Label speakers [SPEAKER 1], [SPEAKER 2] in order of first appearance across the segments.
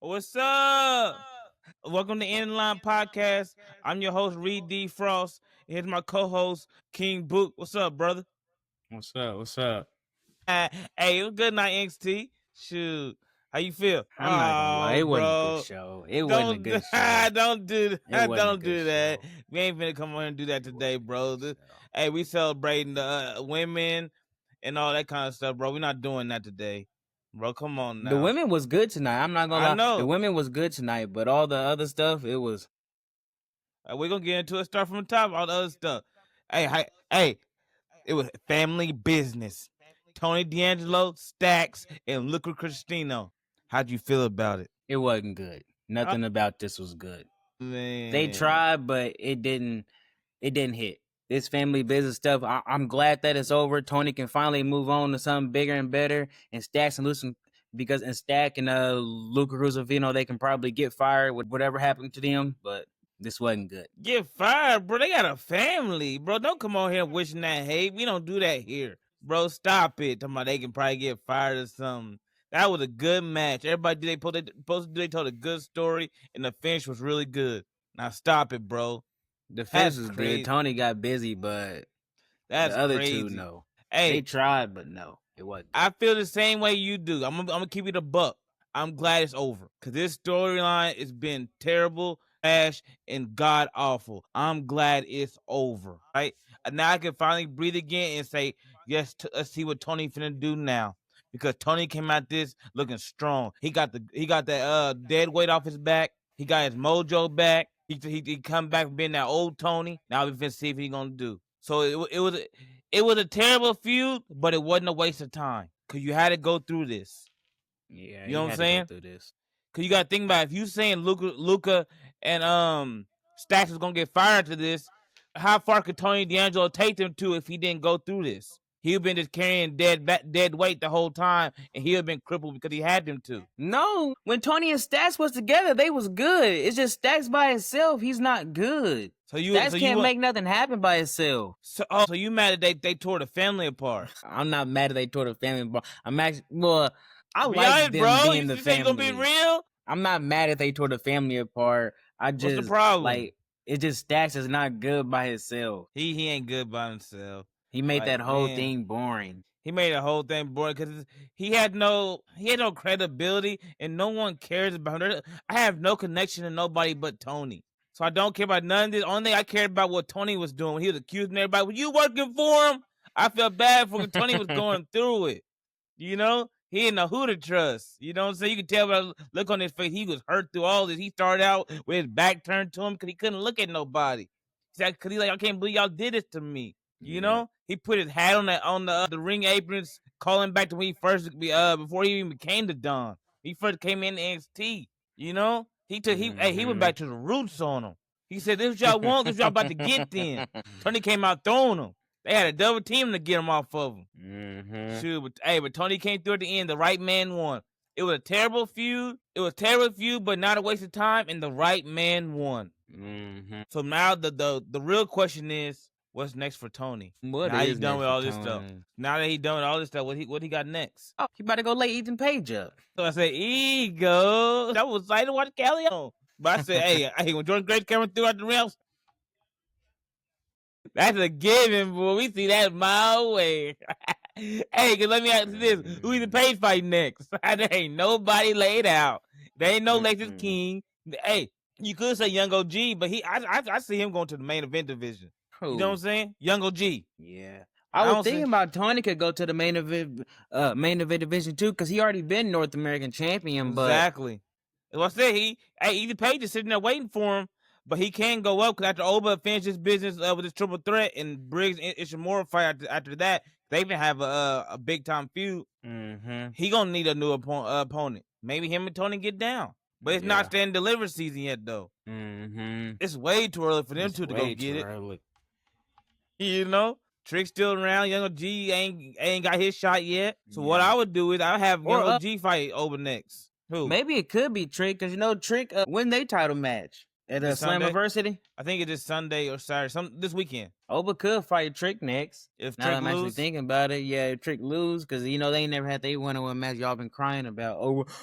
[SPEAKER 1] What's up? Welcome to Inline Podcast. I'm your host, Reed D. Frost. Here's my co-host, King Book. What's up, brother?
[SPEAKER 2] What's up? What's up?
[SPEAKER 1] Hey, it was good night, NXT. Shoot. How you feel?
[SPEAKER 2] I'm not gonna lie,
[SPEAKER 1] Oh,
[SPEAKER 2] it wasn't a good
[SPEAKER 1] bro.
[SPEAKER 2] show. It wasn't a
[SPEAKER 1] Don't
[SPEAKER 2] good show.
[SPEAKER 1] don't do
[SPEAKER 2] It
[SPEAKER 1] that.
[SPEAKER 2] wasn't a
[SPEAKER 1] Don't
[SPEAKER 2] good
[SPEAKER 1] do that.
[SPEAKER 2] show.
[SPEAKER 1] We ain't finna come on and do that today, bro.
[SPEAKER 2] Show.
[SPEAKER 1] Hey, we celebrating the women and all that kind of stuff, bro. We're not doing that today. Bro, come on now.
[SPEAKER 2] The women was good tonight. I'm not gonna
[SPEAKER 1] I
[SPEAKER 2] lie.
[SPEAKER 1] know.
[SPEAKER 2] The women was good tonight, but all the other stuff, it was.
[SPEAKER 1] We're gonna get into it. Start from the top. All the other stuff. Hey, it was family business. Tony D'Angelo, Stacks, and Luca Cristino. How'd you feel about it?
[SPEAKER 2] It wasn't good. Nothing about this was good.
[SPEAKER 1] Man.
[SPEAKER 2] They tried, but it didn't hit. This family business stuff, I'm glad that it's over. Tony can finally move on to something bigger and better. And Stacks and Luca, because in Stack and Luca Cruzovino, they can probably get fired with whatever happened to them, but this wasn't good.
[SPEAKER 1] Get fired, bro. They got a family, bro. Don't come on here wishing that hate. We don't do that here, bro. Stop it. Talking about they can probably get fired or something. That was a good match. Everybody they told a good story, and the finish was really good. Now stop it, bro.
[SPEAKER 2] The finish was good. Tony got busy, but
[SPEAKER 1] that's
[SPEAKER 2] the other
[SPEAKER 1] crazy.
[SPEAKER 2] two, no.
[SPEAKER 1] Hey,
[SPEAKER 2] they tried, but no, it wasn't.
[SPEAKER 1] I feel the same way you do. I'm gonna keep it a buck. I'm glad it's over because this storyline has been terrible, trash, and god awful. I'm glad it's over. Right now, I can finally breathe again and say, yes. Let's see what Tony finna do now. Because Tony came out this looking strong. He got that dead weight off his back. He got his mojo back. He come back from being that old Tony. Now we finna see if he gonna do. So it was a terrible feud, but it wasn't a waste of time because you had to go through this.
[SPEAKER 2] Yeah,
[SPEAKER 1] you know what I'm saying?
[SPEAKER 2] Go through this.
[SPEAKER 1] Cause you gotta think about it. If you saying Luca and Stacks is gonna get fired to this, how far could Tony D'Angelo take them to if he didn't go through this? He'd been just carrying dead weight the whole time, and he'd been crippled because he had them to.
[SPEAKER 2] No, when Tony and Stacks was together, they was good. It's just Stacks by himself, he's not good. Stacks can't make nothing happen by himself.
[SPEAKER 1] So you mad that they tore the family apart?
[SPEAKER 2] I'm not mad that they tore the family apart. I'm actually I
[SPEAKER 1] be
[SPEAKER 2] like
[SPEAKER 1] honest,
[SPEAKER 2] them
[SPEAKER 1] bro.
[SPEAKER 2] being the family.
[SPEAKER 1] You gonna be real?
[SPEAKER 2] I'm not mad that they tore the family apart.
[SPEAKER 1] What's the problem?
[SPEAKER 2] Like it just Stacks is not good by himself.
[SPEAKER 1] He ain't good by himself.
[SPEAKER 2] He made that whole thing boring.
[SPEAKER 1] He made the whole thing boring because he had no credibility and no one cares about him. I have no connection to nobody but Tony. So I don't care about none of this. Only thing I cared about what Tony was doing when he was accusing everybody. Were you working for him? I felt bad for when Tony was going through it. You know? He didn't know who to trust. You know what I'm saying? You could tell by the look on his face. He was hurt through all this. He started out with his back turned to him because he couldn't look at nobody. Because he's like, I can't believe y'all did this to me. You know? He put his hat on the ring aprons, calling back to when he first before he even became the Don. He first came in NXT. You know? He went back to the roots on him. He said, "This y'all want, this y'all about to get then." Tony came out throwing him. They had a double team to get him off of him.
[SPEAKER 2] Mm-hmm.
[SPEAKER 1] Shoot, but Tony came through at the end. The right man won. It was a terrible feud. But not a waste of time. And the right man won.
[SPEAKER 2] Mm-hmm.
[SPEAKER 1] So now the real question is, what's next for Tony? Now he's done with all this stuff. Now that he's done with all this stuff, what he got next?
[SPEAKER 2] Oh, he about to go lay Ethan Page up.
[SPEAKER 1] So I said, ego. That was excited to watch Kelly on. But I said, hey, when Jordan Grace came through out the rails, that's a given, boy. We see that mile away. Hey, let me ask you this. Who Ethan Page fighting next? There ain't nobody laid out. There ain't no Lexus King. Hey, you could say Young OG, but I see him going to the main event division.
[SPEAKER 2] Who?
[SPEAKER 1] You know what I'm saying? Young OG.
[SPEAKER 2] Yeah. I was thinking about Tony could go to the main event division too, because he already been North American champion.
[SPEAKER 1] Exactly. Well, I said Ethan Page is sitting there waiting for him, but he can go up because after Oba finishes business with his triple threat and Briggs and Ishimura fight after that, they even have a big time feud.
[SPEAKER 2] Mm-hmm.
[SPEAKER 1] He gonna need a new opponent. Maybe him and Tony get down, but it's not stand deliver season yet though.
[SPEAKER 2] Mm-hmm.
[SPEAKER 1] It's way too early for them two to go get it. You know, Trick's still around. Young OG ain't got his shot yet. So what I would do is I have Young OG fight Oba next. Who?
[SPEAKER 2] Maybe it could be Trick, because Trick win their title match. at
[SPEAKER 1] This Sunday?
[SPEAKER 2] Slammiversary.
[SPEAKER 1] I think it is Sunday or Saturday, this weekend.
[SPEAKER 2] Oba could fight Trick next.
[SPEAKER 1] If
[SPEAKER 2] Now
[SPEAKER 1] Trick
[SPEAKER 2] that I'm actually
[SPEAKER 1] lose,
[SPEAKER 2] thinking about it, yeah, if Trick lose, because they ain't never had they 1-on-1 match. Y'all been crying about.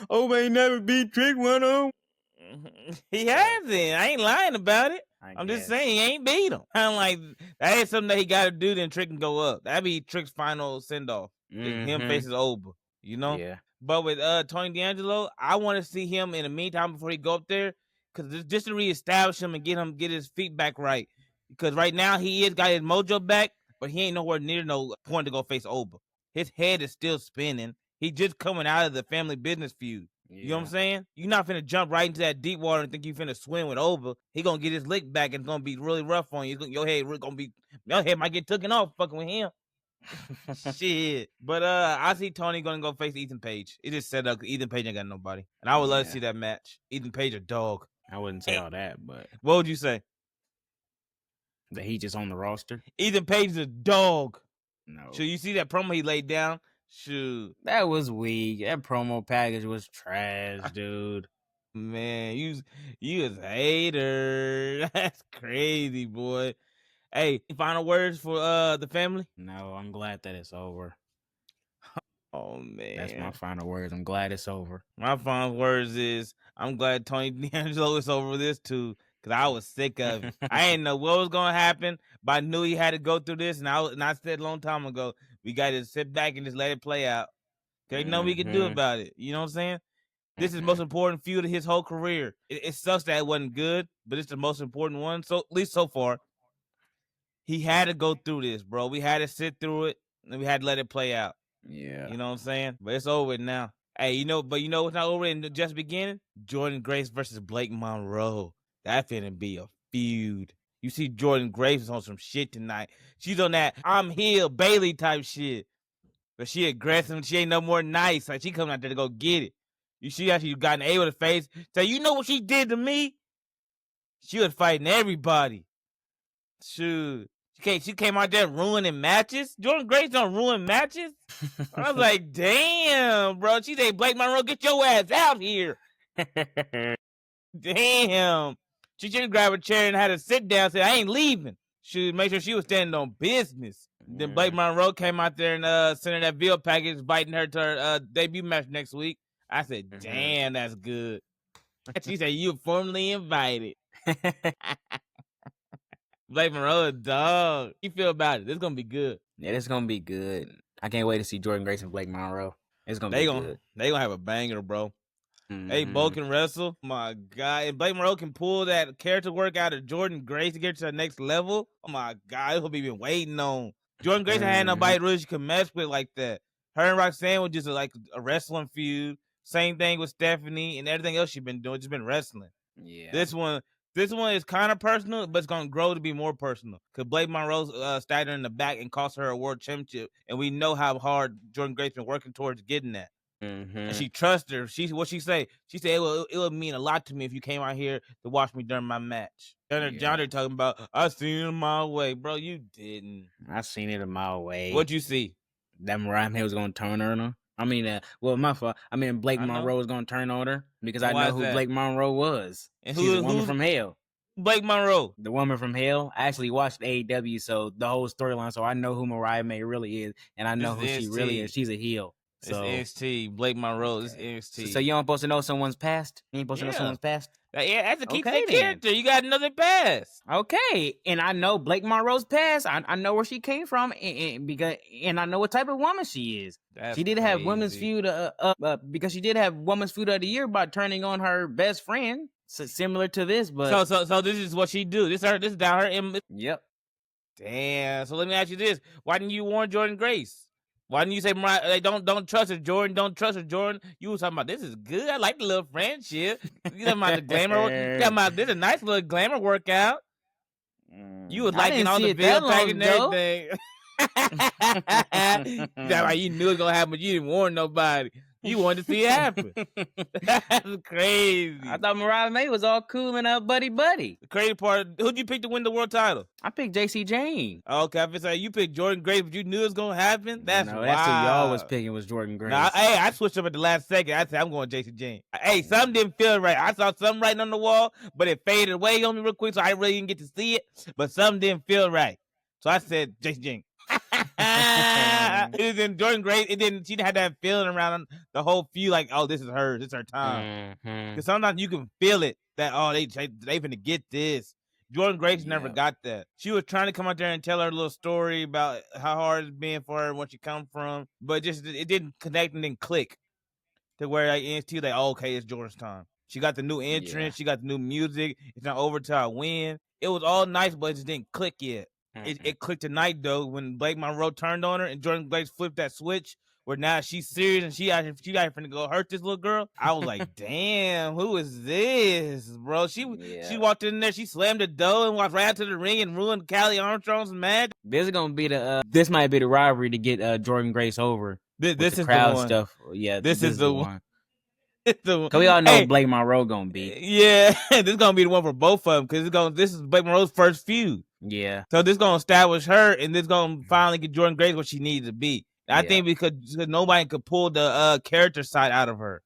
[SPEAKER 2] Oba ain't never beat Trick 1-on.
[SPEAKER 1] he hasn't. I ain't lying about it. I'm just saying he ain't beat him. I'm like, that ain't something that he got to do. Then Trick can go up. That'd be Trick's final send off. Him faces Oba.
[SPEAKER 2] Yeah.
[SPEAKER 1] But with Tony D'Angelo, I want to see him in the meantime before he go up there, because just to reestablish him and get his feet back right. Because right now he got his mojo back, but he ain't nowhere near no point to go face Oba. His head is still spinning. He just coming out of the family business feud. Yeah. You know what I'm saying? You're not finna jump right into that deep water and think you finna swim with Oba. He gonna get his lick back and it's gonna be really rough on you. Your head might get taken off fucking with him. Shit. But I see Tony gonna go face Ethan Page. It is set up. Ethan Page ain't got nobody. And I would love to see that match. Ethan Page a dog.
[SPEAKER 2] I wouldn't say all that, but
[SPEAKER 1] what would you say?
[SPEAKER 2] That he just on the roster?
[SPEAKER 1] Ethan Page is a dog.
[SPEAKER 2] No.
[SPEAKER 1] So you see that promo he laid down? Shoot.
[SPEAKER 2] That was weak. That promo package was trash, dude.
[SPEAKER 1] Man, you was a hater. That's crazy, boy. Hey, final words for the family?
[SPEAKER 2] No, I'm glad that it's over.
[SPEAKER 1] Oh man.
[SPEAKER 2] That's my final words. I'm glad it's over.
[SPEAKER 1] My final words is I'm glad Tony D'Angelo is over this too, because I was sick of it. I didn't know what was gonna happen, but I knew he had to go through this, and I said a long time ago, we gotta sit back and just let it play out. Cause ain't nothing we can do about it. You know what I'm saying? This is the most important feud of his whole career. It sucks that it wasn't good, but it's the most important one. So at least so far. He had to go through this, bro. We had to sit through it, and we had to let it play out.
[SPEAKER 2] Yeah.
[SPEAKER 1] You know what I'm saying? But it's over now. Hey, but what's not over in just beginning? Jordan Grace versus Blake Monroe. That finna be a feud. You see Jordan Grace is on some shit tonight. She's on that I'm Hill Bailey type shit. But she aggressive. She ain't no more nice. Like, she coming out there to go get it. You see how she got an A with her face? Say, you know what she did to me? She was fighting everybody. Shoot. She came out there ruining matches. Jordan Grace don't ruin matches. I was like, damn, bro. She said, Blake Monroe, get your ass out here. Damn. She should grab a chair and had to sit down and say, I ain't leaving. She make sure she was standing on business. Yeah. Then Blake Monroe came out there and sent her that bill package, inviting her to her debut match next week. I said, damn, that's good. She said, you formally invited. Blake Monroe, dog. You feel about it? This is gonna be good.
[SPEAKER 2] Yeah, this is gonna be good. I can't wait to see Jordan Grace and Blake Monroe. It's gonna be good.
[SPEAKER 1] They gonna have a banger, bro. Hey, Bo can wrestle. My God. If Blake Monroe can pull that character work out of Jordan Grace to get to the next level, oh my God, it's what we've been waiting on. Jordan Grace ain't had nobody really she could mess with like that. Her and Roxanne was just like a wrestling feud. Same thing with Stephanie and everything else she's been doing, just been wrestling.
[SPEAKER 2] Yeah.
[SPEAKER 1] This one is kind of personal, but it's going to grow to be more personal. Because Blake Monroe stabbed her in the back and cost her a world championship. And we know how hard Jordan Grace been working towards getting that. And she trusts her. What she say? She said, it would mean a lot to me if you came out here to watch me during my match. John, they're talking about, I seen it a mile away. Bro, you didn't.
[SPEAKER 2] I seen it a mile away.
[SPEAKER 1] What'd you see?
[SPEAKER 2] That Mariah May was going to turn her on her. I mean, my fault. I mean, Blake Monroe was going to turn on her because I know who Blake Monroe was. And she's a woman from hell.
[SPEAKER 1] Blake Monroe.
[SPEAKER 2] The woman from hell. I actually watched AEW, so the whole storyline, so I know who Mariah May really is, and I know who she really is. She's a heel. So,
[SPEAKER 1] it's NXT. Blake Monroe is NXT.
[SPEAKER 2] So you don't supposed to know someone's past? You ain't supposed to know someone's past?
[SPEAKER 1] Yeah, that's a key to the character. You got another past.
[SPEAKER 2] Okay, and I know Blake Monroe's past. I know where she came from, and I know what type of woman she is. She did have women's feud, because she did have women's feud of the year by turning on her best friend, so similar to this. But
[SPEAKER 1] so this is what she do. This is down her.
[SPEAKER 2] Yep.
[SPEAKER 1] Damn. So let me ask you this: why didn't you warn Jordan Grace? Why didn't you say, Mariah, don't trust her, Jordan? Don't trust her, Jordan. You was talking about, this is good. I like the little friendship. You talking about the glamour. You talking about, this is a nice little glamour workout. You was liking all the bill package and everything. That's why you knew it was going to happen, but you didn't warn nobody. You wanted to see it happen. That's crazy.
[SPEAKER 2] I thought Mariah May was all cool and buddy.
[SPEAKER 1] The crazy part, who'd you pick to win the world title?
[SPEAKER 2] I picked JC Jane.
[SPEAKER 1] Okay, I was like, you picked Jordan Grace, but you knew it was gonna happen. That's
[SPEAKER 2] no,
[SPEAKER 1] wild.
[SPEAKER 2] that's who y'all was picking was Jordan Grace.
[SPEAKER 1] Nah, I switched up at the last second. I said I'm going JC Jane. Hey, something didn't feel right. I saw something writing on the wall, but it faded away on me real quick, so I really didn't get to see it. But something didn't feel right, so I said JC Jane. It was in Jordan Grace. It didn't. She didn't have that feeling around the whole feud, like, oh, this is hers. It's her time. Because sometimes you can feel it that, oh, they finna get this. Jordan Grace never got that. She was trying to come out there and tell her little story about how hard it's been for her and where she come from, but just it didn't connect and didn't click to where like NXT like, oh, okay, it's Jordan's time. She got the new entrance. She got the new music. It's not over till I win. It was all nice, but it just didn't click yet. It clicked tonight though when Blake Monroe turned on her and Jordan Grace flipped that switch where now she's serious and she got finna go hurt this little girl. I was like, damn, who is this, bro? She walked in there, she slammed the door and walked right out to the ring and ruined Callie Armstrong's match.
[SPEAKER 2] This is gonna be this might be the rivalry to get Jordan Grace over.
[SPEAKER 1] This is
[SPEAKER 2] crowd
[SPEAKER 1] the one.
[SPEAKER 2] Stuff. Yeah,
[SPEAKER 1] this is the one.
[SPEAKER 2] Cause we all know Blake Monroe gonna be.
[SPEAKER 1] Yeah, this is gonna be the one for both of them because this is Blake Monroe's first feud.
[SPEAKER 2] Yeah.
[SPEAKER 1] So this gonna establish her, and this gonna finally get Jordan Grace what she needed to be. I think because nobody could pull the character side out of her.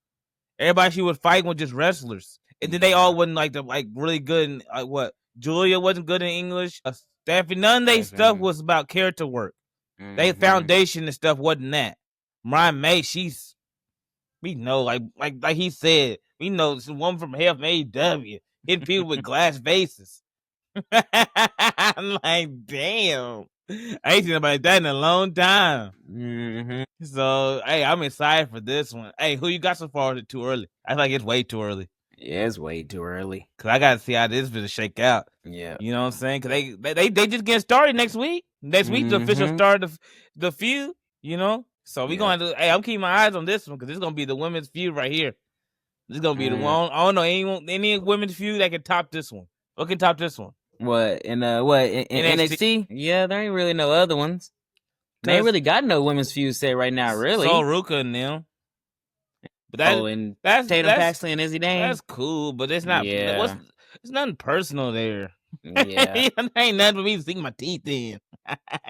[SPEAKER 1] Everybody she was fighting was just wrestlers, and then they all wasn't like really good. In, what Julia wasn't good in English. Stephanie, none of their stuff was about character work. They foundation and stuff wasn't that. Mariah May, we know like he said, we know it's a woman from hell from AEW hitting people with glass vases. I'm like, damn. I ain't seen nobody like that in a long time. So, hey, I'm excited for this one. Hey, who you got so far? Is it too early? I feel like it's way too early.
[SPEAKER 2] Yeah, it's way too early.
[SPEAKER 1] Cause I gotta see how this is gonna shake out.
[SPEAKER 2] Yeah,
[SPEAKER 1] you know what I'm saying? Cause they just getting started next week. Next week's the official start of the feud. You know, so we gonna have to. Hey, I'm keeping my eyes on this one because this is gonna be the women's feud right here. This is gonna be the one. I don't know any women's feud that can top this one. What can top this one?
[SPEAKER 2] What in NXT? Yeah, there ain't really no other ones. They ain't really got no women's feud set right now, really.
[SPEAKER 1] So Ruka and them. But
[SPEAKER 2] that's Tatum Paxley and Izzy Dane.
[SPEAKER 1] That's cool, but it's not.
[SPEAKER 2] Yeah.
[SPEAKER 1] It's nothing personal there.
[SPEAKER 2] Yeah,
[SPEAKER 1] ain't nothing for me to sink my teeth in.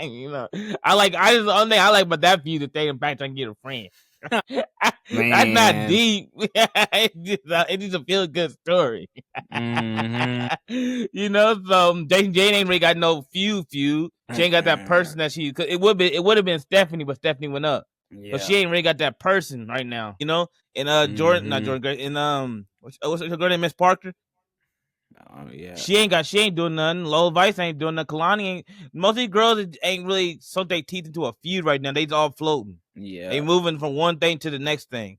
[SPEAKER 1] You know, the only thing I like about that feud is Tatum Paxley can get a friend. That's not deep. It's just a feel good story. You know, so Jane ain't really got no feud. She ain't got that person that she could. It would have been Stephanie, but Stephanie went up. Yeah. But she ain't really got that person right now. You know, and not Jordan Grace, and what's her girl name, Miss Parker.
[SPEAKER 2] Oh yeah.
[SPEAKER 1] She ain't doing nothing. Low Vice ain't doing nothing. Kalani ain't. Most of these girls ain't really sunk their teeth into a feud right now. They's all floating.
[SPEAKER 2] Yeah.
[SPEAKER 1] They moving from one thing to the next thing.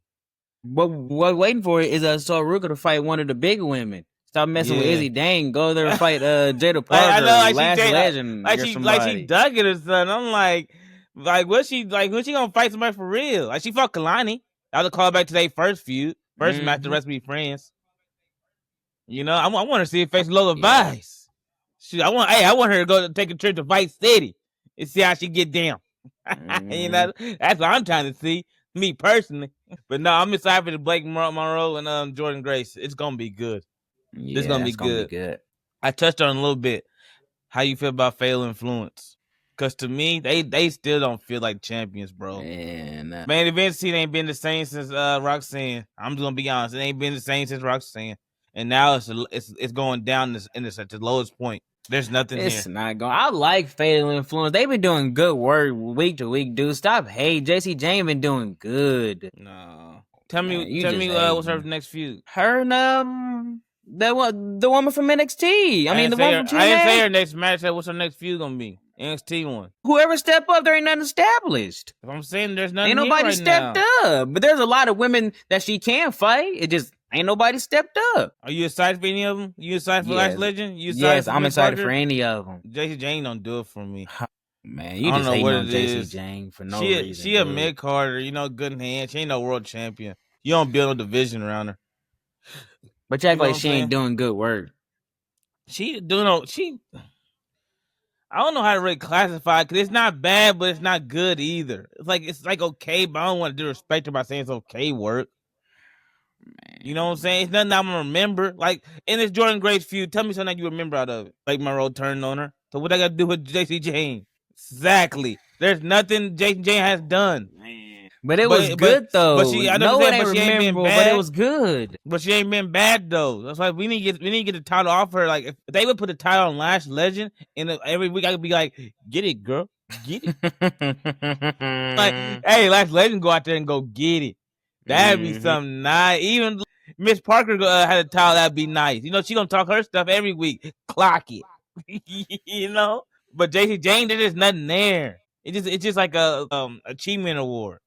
[SPEAKER 2] What we're waiting for is Ruka to fight one of the big women. Stop messing with Izzy Dane. Go there and fight Jada Parker.
[SPEAKER 1] I know,
[SPEAKER 2] Last Legend.
[SPEAKER 1] Like she dug it or something. I'm like when she gonna fight somebody for real? Like she fought Kalani. That was a call back to their first feud. First match, the rest be friends. You know, I want to see her face Lola Vice. I want her to go take a trip to Vice City and see how she get down. You know, that's what I'm trying to see, me personally. But no, I'm excited for the Blake Monroe and Jordan Grace. It's gonna be good.
[SPEAKER 2] Yeah, it's gonna be good.
[SPEAKER 1] I touched on it a little bit. How you feel about Fatal Influence? Because to me, they still don't feel like champions, bro. Man, the event scene ain't been the same since Roxanne. I'm just gonna be honest, it ain't been the same since Roxanne. And now it's going down at the lowest point. There's nothing
[SPEAKER 2] It's not going. I like Fatal Influence. They've been doing good work week to week, dude. Stop hate. JC Jane been doing good.
[SPEAKER 1] No. Tell me what's her next feud?
[SPEAKER 2] Her and the woman from NXT. I mean the one from TNA.
[SPEAKER 1] I didn't say her next match. What's her next feud gonna be? NXT one.
[SPEAKER 2] Whoever step up, there ain't nothing established.
[SPEAKER 1] If I'm saying there's nothing.
[SPEAKER 2] Ain't nobody stepped up. But there's a lot of women that she can fight. It just ain't nobody stepped up.
[SPEAKER 1] Are you excited for any of them? You excited for Last Legend?
[SPEAKER 2] Yes, I'm excited for any of them.
[SPEAKER 1] JC Jane don't do it for me.
[SPEAKER 2] Man, you just hating on JC Jane for no reason.
[SPEAKER 1] She a mid-carder, good in hand. She ain't no world champion. You don't build no division around her.
[SPEAKER 2] But you act like she ain't doing good work.
[SPEAKER 1] I don't know how to really classify it because it's not bad, but it's not good either. It's like okay, but I don't want to disrespect her by saying it's okay work. Man. You know what I'm saying? It's nothing I'm gonna remember. Like in this Jordan Grace feud, tell me something that you remember out of it. Blake Monroe turned on her. So what I got to do with JC Jane? Exactly. There's nothing JC Jane has done.
[SPEAKER 2] Man. But it was good though.
[SPEAKER 1] But she, I know
[SPEAKER 2] no,
[SPEAKER 1] but she ain't been bad.
[SPEAKER 2] But it was good.
[SPEAKER 1] But she ain't been bad though. That's why we need to get the title off her. Like if they would put the title on Lash Legend, and every week I could be like, "Get it, girl, get it." Like, hey, Lash Legend, go out there and go get it. That'd be something nice. Even Miss Parker had a title that'd be nice. You know, she gonna talk her stuff every week. Clock it. You know. But JC Jane, there's just nothing there. It's just like a achievement award.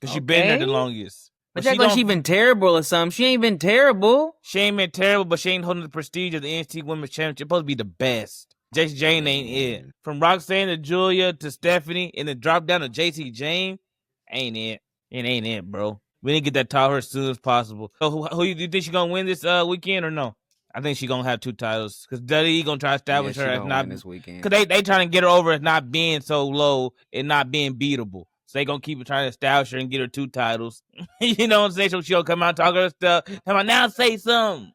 [SPEAKER 1] Cause she been there the longest.
[SPEAKER 2] But that's like she been terrible or something. She ain't been terrible.
[SPEAKER 1] She ain't been terrible, but she ain't holding the prestige of the NXT Women's Championship. Supposed to be the best. JC Jane ain't it. From Roxanne to Julia to Stephanie, and then drop down to JC Jane, ain't it. It ain't it, bro. We need to get that title as soon as possible. So who you think she gonna win this weekend or no? I think she gonna have 2 titles because WWE gonna try to establish her as not this weekend. Because they trying to get her over as not being so low and not being beatable. So they gonna keep trying to establish her and get her 2 titles. You know what I'm saying? So she'll come out and talk her stuff. Come on now, say something.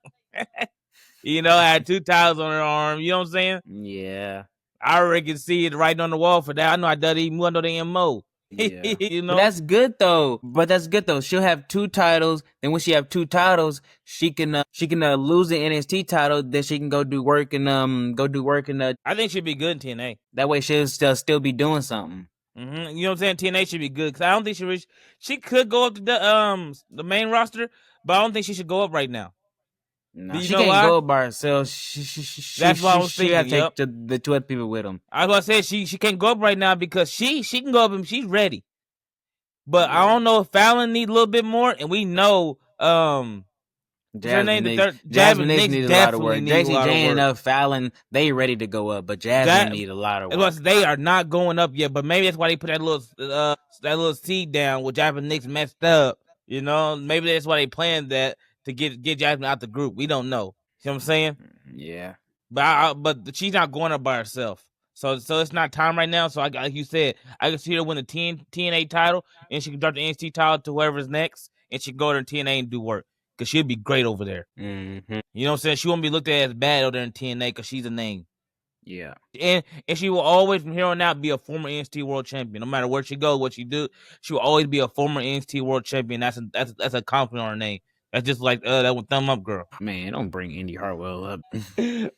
[SPEAKER 1] You know, I had 2 titles on her arm. You know what I'm saying?
[SPEAKER 2] Yeah.
[SPEAKER 1] I already can see it writing on the wall for that. I know I WWE more than the MO.
[SPEAKER 2] Yeah. You know? But that's good though. She'll have 2 titles. Then when she have 2 titles, she can lose the NXT title. Then she can go do work and
[SPEAKER 1] I think she'd be good in TNA.
[SPEAKER 2] That way she'll still be doing something.
[SPEAKER 1] Mm-hmm. You know what I'm saying? TNA should be good because I don't think she could go up to the main roster, but I don't think she should go up right now.
[SPEAKER 2] No, she can't go up by herself. That's why I was thinking. She have to take the 2 other people with them.
[SPEAKER 1] I was gonna say she can't go up right now because she can go up and she's ready. But I don't know if Fallon needs a little bit more, and we know
[SPEAKER 2] Jasmine Nix needs a lot of work. JC Jane and Fallon, they ready to go up, but Jasmine need a lot of work.
[SPEAKER 1] They are not going up yet, but maybe that's why they put that little seed down where Jasmine Nix messed up. You know, maybe that's why they planned that to get Jasmine out the group. We don't know. See what I'm saying?
[SPEAKER 2] Yeah.
[SPEAKER 1] But she's not going up by herself. So it's not time right now. So like you said, I can see her win the TNA title, and she can drop the NXT title to whoever's next, and she can go to TNA and do work. Because she'll be great over there.
[SPEAKER 2] Mm-hmm.
[SPEAKER 1] You know what I'm saying? She won't be looked at as bad over there in TNA because she's a name.
[SPEAKER 2] Yeah. And
[SPEAKER 1] she will always, from here on out, be a former NXT World Champion. No matter where she goes, what she do, she will always be a former NXT World Champion. That's a compliment on her name. That's just like that one thumb up girl.
[SPEAKER 2] Man, don't bring Indy Hartwell up.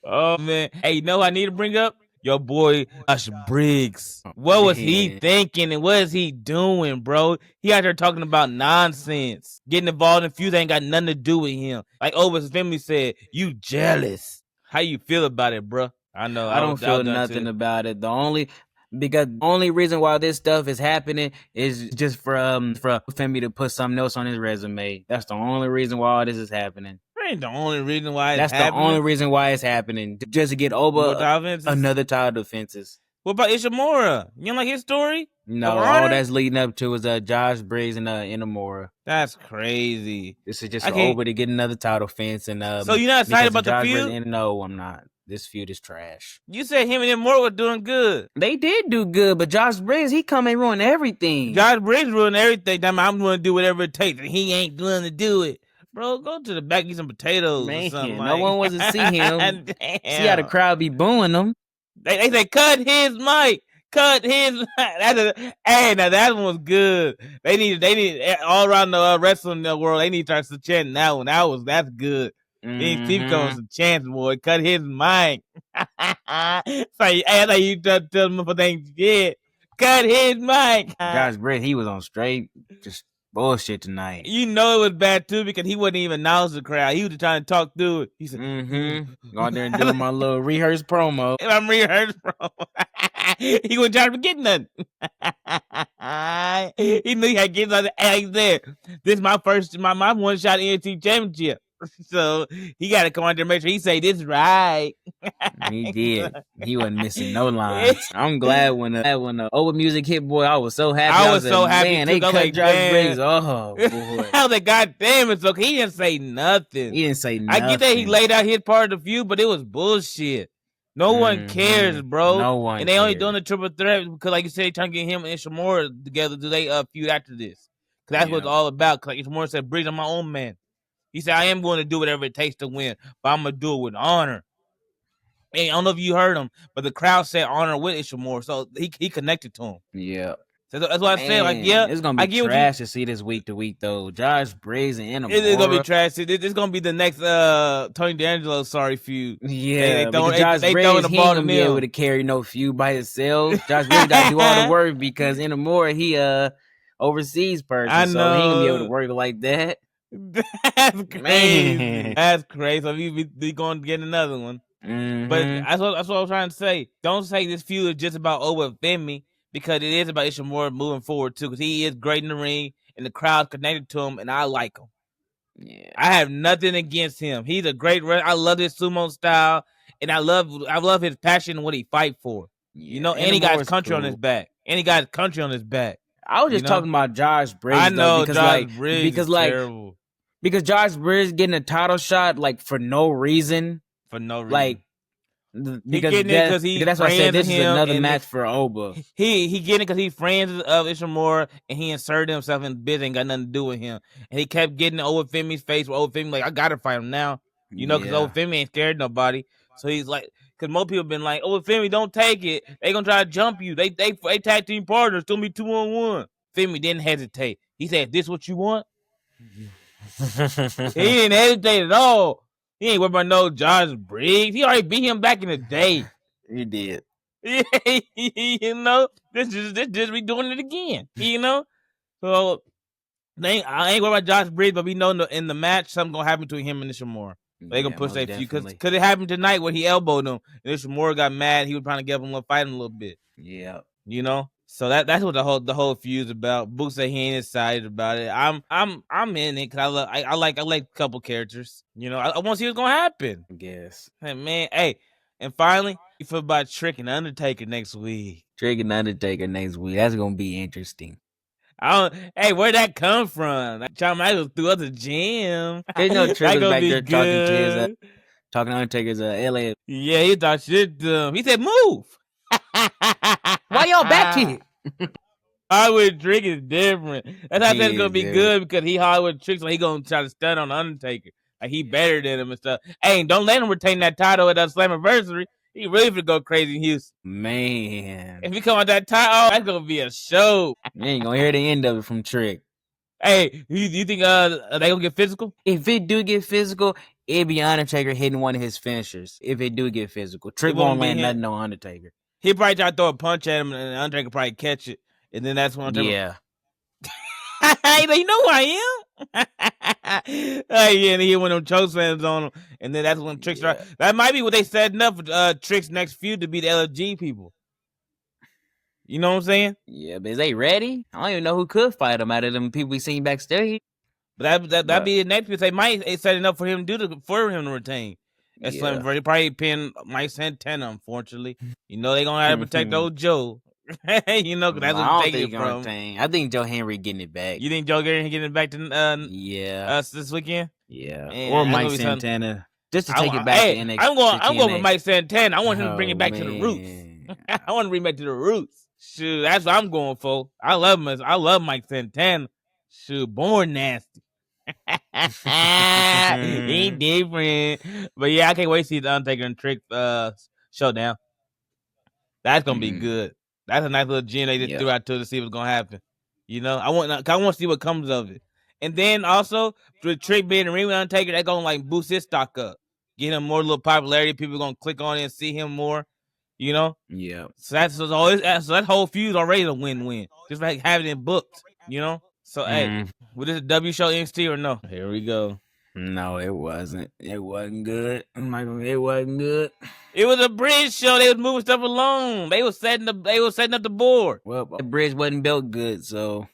[SPEAKER 1] Oh, man. Hey, you know what I need to bring up? Your boy Josh Briggs. What was he thinking and what is he doing, bro? He out there talking about nonsense. Getting involved in feuds ain't got nothing to do with him. Like Obafemi said, you jealous. How you feel about it, bro? I know.
[SPEAKER 2] I don't feel nothing about it. The only reason why this stuff is happening is just for Femi to put something else on his resume. That's the only reason why all this is happening.
[SPEAKER 1] Ain't the only reason why
[SPEAKER 2] it's happening. That's the only reason why it's happening. Just to get over another title defenses.
[SPEAKER 1] What about Ishimura? You don't like his story?
[SPEAKER 2] No, all that's leading up to is Josh Briggs and Inamura.
[SPEAKER 1] That's crazy.
[SPEAKER 2] This is just over to get another title defense. And
[SPEAKER 1] so you're not excited about the feud?
[SPEAKER 2] No, I'm not. This feud is trash.
[SPEAKER 1] You said him and Inamura were doing good.
[SPEAKER 2] They did do good, but Josh Briggs, he come and ruin everything.
[SPEAKER 1] Josh Briggs ruined everything. I'm going to do whatever it takes, and he ain't willing to do it. Bro, go to the back, eat some potatoes. Man, or something no
[SPEAKER 2] one wants to see him. See how the crowd be booing him.
[SPEAKER 1] They say, cut his mic. Cut his. Hey, now that one was good. They need all around the wrestling world. They need to start chanting that one. That's good. Mm-hmm. They need to keep going some chants, boy. Cut his mic. Say, hey, you tell them for things shit. Cut his mic.
[SPEAKER 2] Josh Briggs, he was on straight just bullshit tonight.
[SPEAKER 1] You know it was bad too because he wouldn't even acknowledge the crowd. He was just trying to talk through it. He said,
[SPEAKER 2] Go out there and do my little rehearsed promo.
[SPEAKER 1] I'm rehearsed promo. He wasn't trying to get nothing. He knew he had to get something. He said, this is my first, my one shot NXT championship. So he got to come out there and make sure he say this right.
[SPEAKER 2] He did. He wasn't missing no lines. I'm glad when the old music hit, boy, I was so happy.
[SPEAKER 1] I was so happy.
[SPEAKER 2] Man, they cut Josh Briggs. Oh, boy.
[SPEAKER 1] I was like, God damn it. So he didn't say nothing.
[SPEAKER 2] He didn't say nothing.
[SPEAKER 1] I get that he laid out his part of the feud, but it was bullshit. No one cares, bro.
[SPEAKER 2] No one
[SPEAKER 1] and they only
[SPEAKER 2] cares.
[SPEAKER 1] doing the triple threat because, like you said, they trying to get him and Ishimura together. Do they feud after this? Because that's what it's all about. Because like Ishimura said, "Bridge, I'm my own man." He said, "I am going to do whatever it takes to win, but I'm gonna do it with honor." Hey, I don't know if you heard him, but the crowd said honor with Ishimura, so he connected to him.
[SPEAKER 2] Yeah.
[SPEAKER 1] So that's what I said. Like, yeah,
[SPEAKER 2] it's gonna
[SPEAKER 1] I
[SPEAKER 2] be
[SPEAKER 1] get what
[SPEAKER 2] trash to see this week to week though. Josh Briggs and
[SPEAKER 1] it's gonna be
[SPEAKER 2] Inamura.
[SPEAKER 1] trash. It's gonna be the next Tony D'Angelo feud.
[SPEAKER 2] Yeah,
[SPEAKER 1] they
[SPEAKER 2] because Josh
[SPEAKER 1] throwing
[SPEAKER 2] Briggs,
[SPEAKER 1] the
[SPEAKER 2] he
[SPEAKER 1] ball
[SPEAKER 2] ain't
[SPEAKER 1] to
[SPEAKER 2] gonna be able
[SPEAKER 1] him.
[SPEAKER 2] to carry no feud by himself. Josh Briggs got to do all the work because Inamura, he overseas person,
[SPEAKER 1] I
[SPEAKER 2] so he ain't gonna be able to
[SPEAKER 1] know.
[SPEAKER 2] work like that.
[SPEAKER 1] That's crazy.
[SPEAKER 2] Man.
[SPEAKER 1] That's crazy. So he be going to get another one. But that's what I was trying to say. Don't say this feud is just about Obafemi, because it is about Ishimura moving forward too. Because he is great in the ring, and the crowd's connected to him, and I like him.
[SPEAKER 2] Yeah,
[SPEAKER 1] I have nothing against him. He's a great wrestler. I love his sumo style, and I love his passion and what he fight for.
[SPEAKER 2] yeah.
[SPEAKER 1] You know, and he got his country on his
[SPEAKER 2] cool.
[SPEAKER 1] back.
[SPEAKER 2] I was just talking about Josh Briggs.
[SPEAKER 1] I know
[SPEAKER 2] though, because
[SPEAKER 1] Josh Briggs is terrible.
[SPEAKER 2] Because Josh Briggs getting a title shot like for no reason.
[SPEAKER 1] For no reason.
[SPEAKER 2] Like because
[SPEAKER 1] he
[SPEAKER 2] that's why I said this is another match for Oba.
[SPEAKER 1] He getting it because he's friends of Ishimura, and he inserted himself in the business, ain't got nothing to do with him. And he kept getting Obafemi's face where Obafemi like, I gotta fight him now. You know, because Obafemi ain't scared of nobody. So he's like, because most people been like, Obafemi, don't take it. They gonna try to jump you. They tag team partners. It's gonna be 2-on-1. Femi didn't hesitate. He said, "This what you want?" He didn't hesitate at all. He ain't worried about no Josh Briggs. He already beat him back in the day.
[SPEAKER 2] He did.
[SPEAKER 1] You know, this just we doing it again. You know, so I ain't worried about Josh Briggs, but we know in the match something gonna happen between him and Ishimura. They gonna push that feud because it happened tonight where he elbowed him and Ishimura got mad. He was trying to get him to fight him a little bit.
[SPEAKER 2] Yeah,
[SPEAKER 1] you know. So that's what the whole feud's about. Book said he ain't excited about it. I'm in it because I like a couple characters. You know, I want to see what's gonna happen.
[SPEAKER 2] I guess.
[SPEAKER 1] Hey man, and finally, you feel about Trick and Undertaker next week.
[SPEAKER 2] Trick and Undertaker next week. That's gonna be interesting.
[SPEAKER 1] Hey, where'd that come from? Shawn Michaels threw us a gym.
[SPEAKER 2] There's no Trick was back there talking to Undertaker's LA.
[SPEAKER 1] Yeah, he thought shit dumb. He said, "Move."
[SPEAKER 2] Why y'all back here?
[SPEAKER 1] Hollywood Trick is different. That's how I said it's gonna be good because he Hollywood Trick, so he gonna try to stun on Undertaker. Like he better than him and stuff. Hey, don't let him retain that title at that Slammiversary. He really finna go crazy in Houston.
[SPEAKER 2] Man.
[SPEAKER 1] If he come out that title, that's gonna be a show.
[SPEAKER 2] You ain't gonna hear the end of it from Trick.
[SPEAKER 1] Hey, you think they gonna get physical?
[SPEAKER 2] If it do get physical, it'd be Undertaker hitting one of his finishers. If it do get physical, Trick won't land nothing on Undertaker.
[SPEAKER 1] He probably try to throw a punch at him, and Undertaker probably catch it, and then that's when Undertaker.
[SPEAKER 2] Yeah.
[SPEAKER 1] You know who I am. Yeah, and he hit one of them choke slams on him, and then that's when Trick's right. That might be what they setting up for Trick's next feud to be the LFG people. You know what I'm saying?
[SPEAKER 2] Yeah, but is they ready? I don't even know who could fight him out of them people we seen backstage.
[SPEAKER 1] But that'd be the next feud. They might setting up for him to retain. That's Slammiversary. Probably pin Mike Santana. Unfortunately, you know they gonna have to protect old Joe. You know, cause that's what taking it from.
[SPEAKER 2] I think Joe Henry getting it back.
[SPEAKER 1] You think Joe Henry getting it back to us this weekend?
[SPEAKER 2] Yeah, or Mike Santana, just to take it back to NXT.
[SPEAKER 1] I'm going for Mike Santana. I want him to bring it back to the roots. I want to bring it back to the roots. Shoot, that's what I'm going for. I love Mike Santana. Shoot, born nasty. He different. But yeah, I can't wait to see the Undertaker and Trick showdown. That's gonna be good. That's a nice little gem they just threw out to see what's gonna happen. You know, I want to see what comes of it. And then also with Trick being the ring with Undertaker, that's gonna like boost his stock up, get him more little popularity. People gonna click on it and see him more. You know.
[SPEAKER 2] Yeah.
[SPEAKER 1] So that whole feud already a win-win. Just like having it booked. You know. So hey, was this a W show NXT or no? Here we go.
[SPEAKER 2] No, it wasn't. It wasn't good. It wasn't good.
[SPEAKER 1] It was a bridge show. They was moving stuff along. They was setting up the board.
[SPEAKER 2] Well, the bridge wasn't built good, so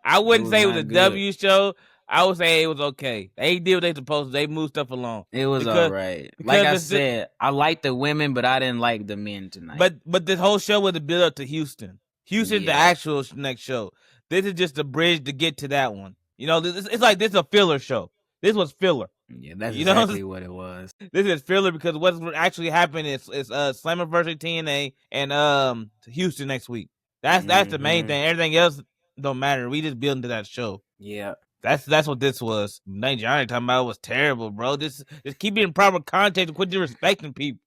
[SPEAKER 1] I wouldn't say it was a W show. I would say it was okay. They did what they supposed to. They moved stuff along.
[SPEAKER 2] It was all right. Like I said, I liked the women, but I didn't like the men tonight.
[SPEAKER 1] But this whole show was a build up to Houston. The actual next show. This is just a bridge to get to that one. You know, it's like this is a filler show. This was filler.
[SPEAKER 2] Yeah, that's
[SPEAKER 1] You know,
[SPEAKER 2] exactly what it was.
[SPEAKER 1] this is filler because what's actually happening is Slammiversary TNA and Houston next week. That's the main thing. Everything else don't matter. We just building to that show.
[SPEAKER 2] Yeah.
[SPEAKER 1] That's what this was. Nate Johnny talking about it was terrible, bro. Just keep it in proper context and quit disrespecting people.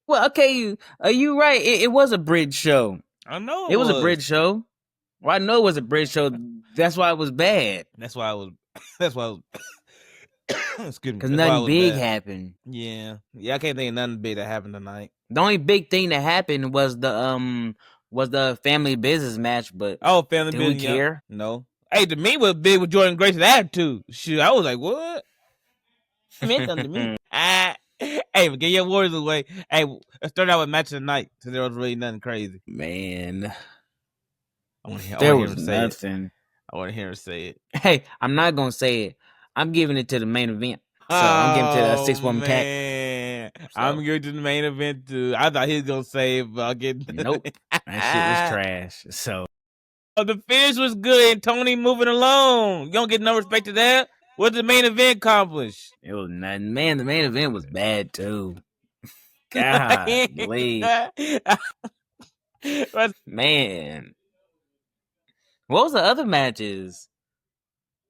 [SPEAKER 2] Well, okay, you right. It was a bridge show.
[SPEAKER 1] I know
[SPEAKER 2] It was a bridge show. Well, I know it was a bridge show. That's why it was bad.
[SPEAKER 1] That's why I was. That's why I was. Excuse me.
[SPEAKER 2] Because
[SPEAKER 1] That's why I
[SPEAKER 2] nothing
[SPEAKER 1] was
[SPEAKER 2] big
[SPEAKER 1] bad.
[SPEAKER 2] happened.
[SPEAKER 1] Yeah, I can't think of nothing big that happened tonight.
[SPEAKER 2] The only big thing that happened was the family business match. But
[SPEAKER 1] family
[SPEAKER 2] do
[SPEAKER 1] business.
[SPEAKER 2] we care?
[SPEAKER 1] No. Hey, to me was big with Jordan Grace's attitude. Shoot, I was like, what? It meant something to me. Hey, but get your words away. Hey, let's start out with match of the night because there was really nothing crazy.
[SPEAKER 2] Man,
[SPEAKER 1] I want to hear him say
[SPEAKER 2] nothing.
[SPEAKER 1] it. I want to hear him say it.
[SPEAKER 2] Hey, I'm not gonna say it. I'm giving it to the main event. So I'm giving it to a 6-woman tag. So.
[SPEAKER 1] I'm giving it to the main event too. I thought he was gonna say it, but I'll get
[SPEAKER 2] nope. That shit was trash. So
[SPEAKER 1] the finish was good and Tony moving along. You don't get no respect to that. What did the main event accomplish?
[SPEAKER 2] It was nothing. Man, the main event was bad too. God, man. What was the other matches?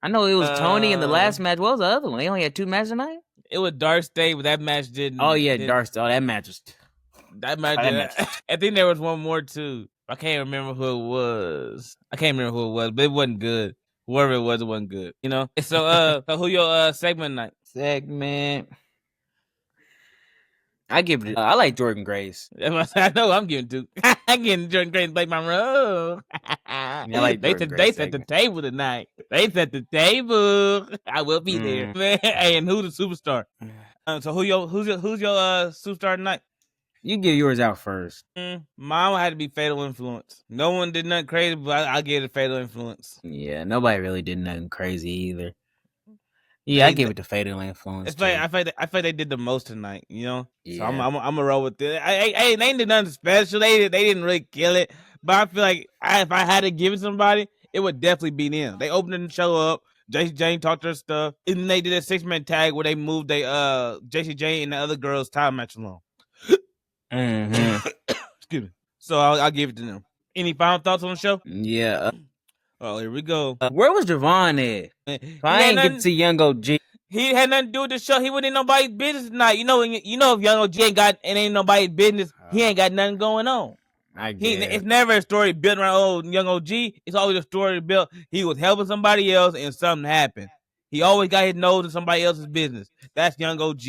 [SPEAKER 2] I know it was Tony in the last match. What was the other one? They only had 2 matches tonight?
[SPEAKER 1] It was Dark State, but that match didn't.
[SPEAKER 2] Oh, yeah, Dark State. Oh, that match was...
[SPEAKER 1] That match... I think there was one more, too. I can't remember who it was. But it wasn't good. Whoever it wasn't good. You know? So, who your segment night?
[SPEAKER 2] Segment... I give it. I like Jordan Grace.
[SPEAKER 1] I know I'm giving to. I'm getting Jordan Grace and Blake Monroe. I like they set the table tonight. They set the table. I will be there. Man, hey, and who's the superstar? So who's your superstar tonight?
[SPEAKER 2] You give yours out first.
[SPEAKER 1] Mine had to be Fatal Influence. No one did nothing crazy, but I gave it Fatal Influence.
[SPEAKER 2] Yeah, nobody really did nothing crazy either. Yeah, I give it to Fatal Influence.
[SPEAKER 1] It's like I feel like they did the most tonight, you know. Yeah. So I'm gonna roll with it. Hey, they did nothing special. They didn't really kill it, but I feel like if I had to give it to somebody, it would definitely be them. They opened the show up. JC Jane talked their stuff, and then they did a 6-man tag where they moved JC Jane and the other girls' time match along. Excuse me. So I'll give it to them. Any final thoughts on the show?
[SPEAKER 2] Yeah.
[SPEAKER 1] Oh, here we go.
[SPEAKER 2] Where was Javon at? I ain't get to see Young OG.
[SPEAKER 1] He had nothing to do with the show. He wasn't in nobody's business tonight. You know if Young OG ain't nobody's business, he ain't got nothing going on. It's never a story built around Young OG. It's always a story built. He was helping somebody else and something happened. He always got his nose in somebody else's business. That's Young OG.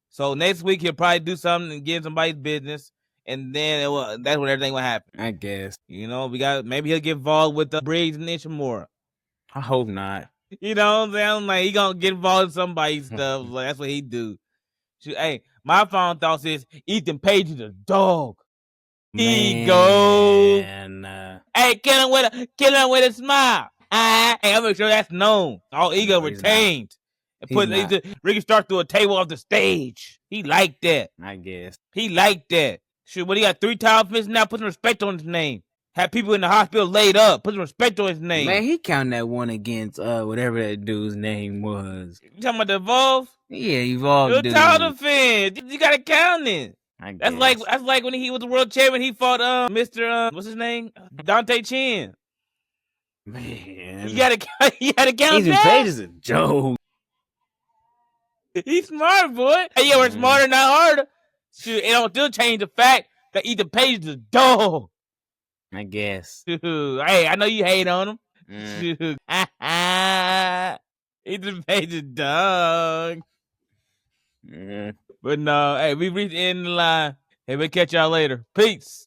[SPEAKER 1] So next week he'll probably do something and get somebody's business. And then that's when everything will happen.
[SPEAKER 2] I guess.
[SPEAKER 1] You know, maybe he'll get involved with Briggs and Ishimura.
[SPEAKER 2] I hope not.
[SPEAKER 1] You know what I'm saying? Like, he gonna get involved in somebody's stuff. Like, that's what he do. Hey, my final thoughts is Ethan Page is a dog. He go. Hey, kill him with a smile. Hey, I'm gonna sure that's known. All ego retained. And put Ricky Stark through a table off the stage. He like that.
[SPEAKER 2] I guess.
[SPEAKER 1] He like that. Shoot, what he got 3 times missing now? Put some respect on his name. Had people in the hospital laid up. Put some respect on his name.
[SPEAKER 2] Man, he counted that one against whatever that dude's name was.
[SPEAKER 1] You talking about the Evolve?
[SPEAKER 2] Yeah, Evolve.
[SPEAKER 1] You're a title defense. You gotta count it. That's like when he was the world champion. He fought Mr. What's his name? Dante Chen.
[SPEAKER 2] Man,
[SPEAKER 1] you gotta count
[SPEAKER 2] Ethan
[SPEAKER 1] that.
[SPEAKER 2] Page is a joke.
[SPEAKER 1] He's smart, boy. Hey, we're smarter, not harder. Shoot, it don't still change the fact that Ethan Page is a dog.
[SPEAKER 2] I guess.
[SPEAKER 1] Shoot. Hey, I know you hate on him. Shoot. Ethan Page is a dog. But no, hey, we reached the end of the line. Hey, we'll catch y'all later. Peace.